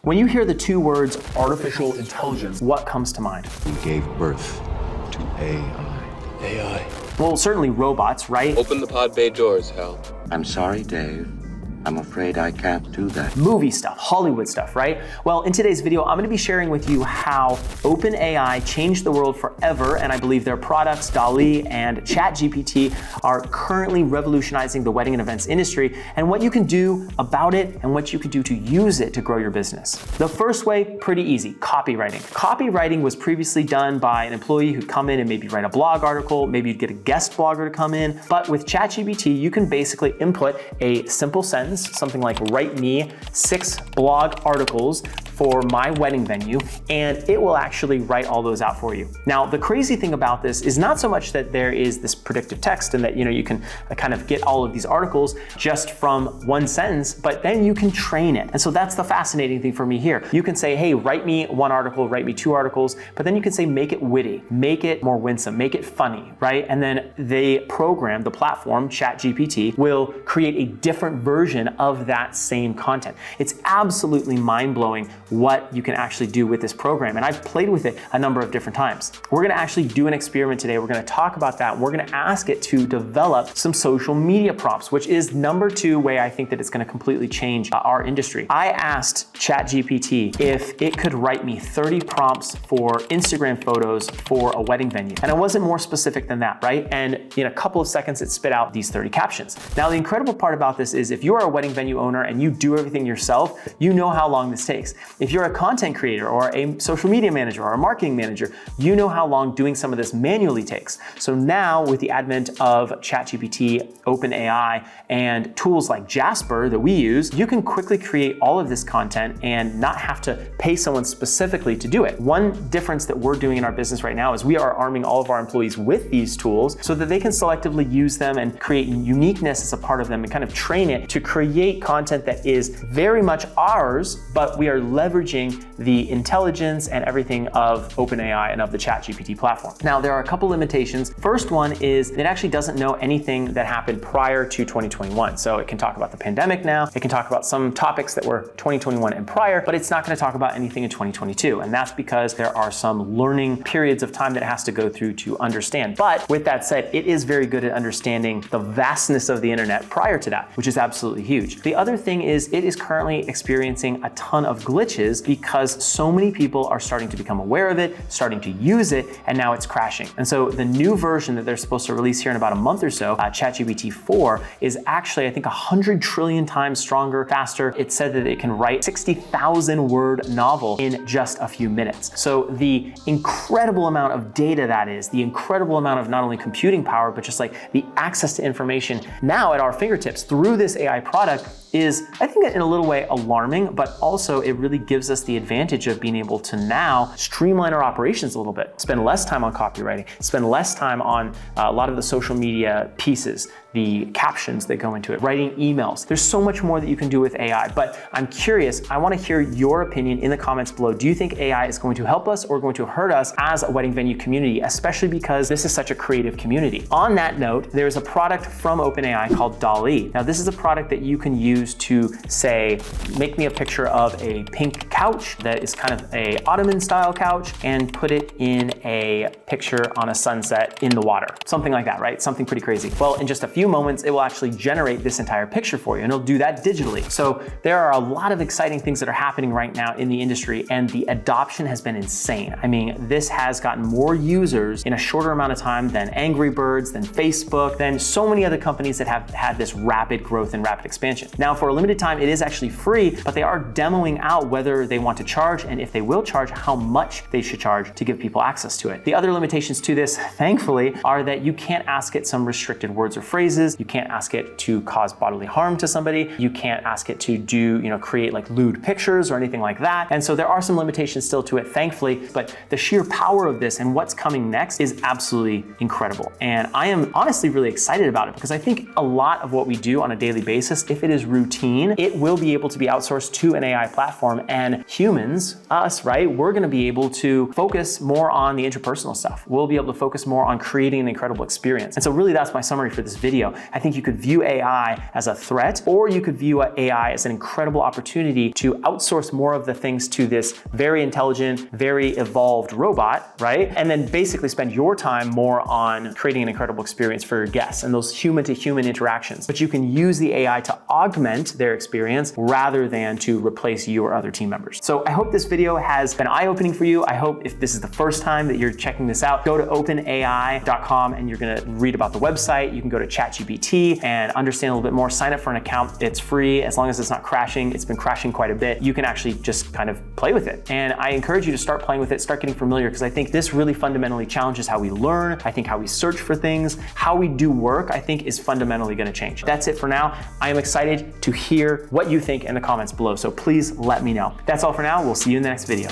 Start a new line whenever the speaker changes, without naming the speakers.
When you hear the two words artificial intelligence, what comes to mind?
We gave birth to AI.
AI.
Well, certainly robots, right?
Open the pod bay doors, Hal.
I'm sorry, Dave. I'm afraid I can't do that.
Movie stuff, Hollywood stuff, right? Well, in today's video, I'm gonna be sharing with you how OpenAI changed the world forever, and I believe their products, DALL-E and ChatGPT, are currently revolutionizing the wedding and events industry, and what you can do about it and what you can do to use it to grow your business. The first way, pretty easy, copywriting. Copywriting was previously done by an employee who'd come in and maybe write a blog article, maybe you'd get a guest blogger to come in, but with ChatGPT, you can basically input a simple sentence, something like write me 6 blog articles for my wedding venue, and it will actually write all those out for you. Now, the crazy thing about this is not so much that there is this predictive text and that you can kind of get all of these articles just from one sentence, but then you can train it. And so that's the fascinating thing for me here. You can say, hey, write me 1 article, write me 2 articles, but then you can say, make it witty, make it more winsome, make it funny, right? And then the platform, ChatGPT, will create a different version of that same content. It's absolutely mind-blowing what you can actually do with this program. And I've played with it a number of different times. We're gonna actually do an experiment today. We're gonna talk about that. We're gonna ask it to develop some social media prompts, which is number 2 way I think that it's gonna completely change our industry. I asked ChatGPT if it could write me 30 prompts for Instagram photos for a wedding venue. And I wasn't more specific than that, right? And in a couple of seconds, it spit out these 30 captions. Now, the incredible part about this is if you are a wedding venue owner and you do everything yourself, you know how long this takes. If you're a content creator or a social media manager or a marketing manager, you know how long doing some of this manually takes. So now with the advent of ChatGPT, OpenAI, and tools like Jasper that we use, you can quickly create all of this content and not have to pay someone specifically to do it. One difference that we're doing in our business right now is we are arming all of our employees with these tools so that they can selectively use them and create uniqueness as a part of them and kind of train it to create content that is very much ours, but we are leveraging the intelligence and everything of OpenAI and of the ChatGPT platform. Now, there are a couple limitations. First one is it actually doesn't know anything that happened prior to 2021. So it can talk about the pandemic now, it can talk about some topics that were 2021 and prior, but it's not gonna talk about anything in 2022. And that's because there are some learning periods of time that it has to go through to understand. But with that said, it is very good at understanding the vastness of the internet prior to that, which is absolutely huge. The other thing is it is currently experiencing a ton of glitches because so many people are starting to become aware of it, starting to use it, and now it's crashing. And so the new version that they're supposed to release here in about a month or so, ChatGPT 4, is actually, I think, 100 trillion times stronger, faster. It said that it can write 60,000 word novel in just a few minutes. So the incredible amount of data that is, the incredible amount of not only computing power, but just like the access to information now at our fingertips through this AI product is, I think, in a little way alarming, but also it really gives us the advantage of being able to now streamline our operations a little bit, spend less time on copywriting, spend less time on a lot of the social media pieces, the captions that go into it, writing emails. There's so much more that you can do with AI, but I'm curious, I wanna hear your opinion in the comments below. Do you think AI is going to help us or going to hurt us as a wedding venue community, especially because this is such a creative community? On that note, there's a product from OpenAI called DALL-E. Now, this is a product that you can use to say, make me a picture of a pink couch that is kind of a Ottoman style couch and put it in a picture on a sunset in the water. Something like that, right? Something pretty crazy. Well, in just a few moments, it will actually generate this entire picture for you, and it'll do that digitally. So there are a lot of exciting things that are happening right now in the industry, and the adoption has been insane. I mean, this has gotten more users in a shorter amount of time than Angry Birds, than Facebook, than so many other companies that have had this rapid growth and rapid expansion. Now, for a limited time, it is actually free, but they are demoing out whether they want to charge, and if they will charge, how much they should charge to give people access to it. The other limitations to this, thankfully, are that you can't ask it some restricted words or phrases. You can't ask it to cause bodily harm to somebody. You can't ask it to do, create like lewd pictures or anything like that. And so there are some limitations still to it, thankfully, but the sheer power of this and what's coming next is absolutely incredible. And I am honestly really excited about it because I think a lot of what we do on a daily basis, if it is routine, it will be able to be outsourced to an AI platform, and humans, us, right? We're gonna be able to focus more on the interpersonal stuff. We'll be able to focus more on creating an incredible experience. And so really that's my summary for this video. video. I think you could view AI as a threat, or you could view AI as an incredible opportunity to outsource more of the things to this very intelligent, very evolved robot, right? And then basically spend your time more on creating an incredible experience for your guests and those human-to-human interactions. But you can use the AI to augment their experience rather than to replace you or other team members. So I hope this video has been eye-opening for you. I hope if this is the first time that you're checking this out, go to openai.com and you're gonna read about the website. You can go to ChatGPT and understand a little bit more. Sign up for an account. It's free as long as it's not crashing. It's been crashing quite a bit. You can actually just kind of play with it. And I encourage you to start playing with it, start getting familiar, because I think this really fundamentally challenges how we learn. I think how we search for things, how we do work, I think is fundamentally gonna change. That's it for now. I am excited to hear what you think in the comments below. So please let me know. That's all for now. We'll see you in the next video.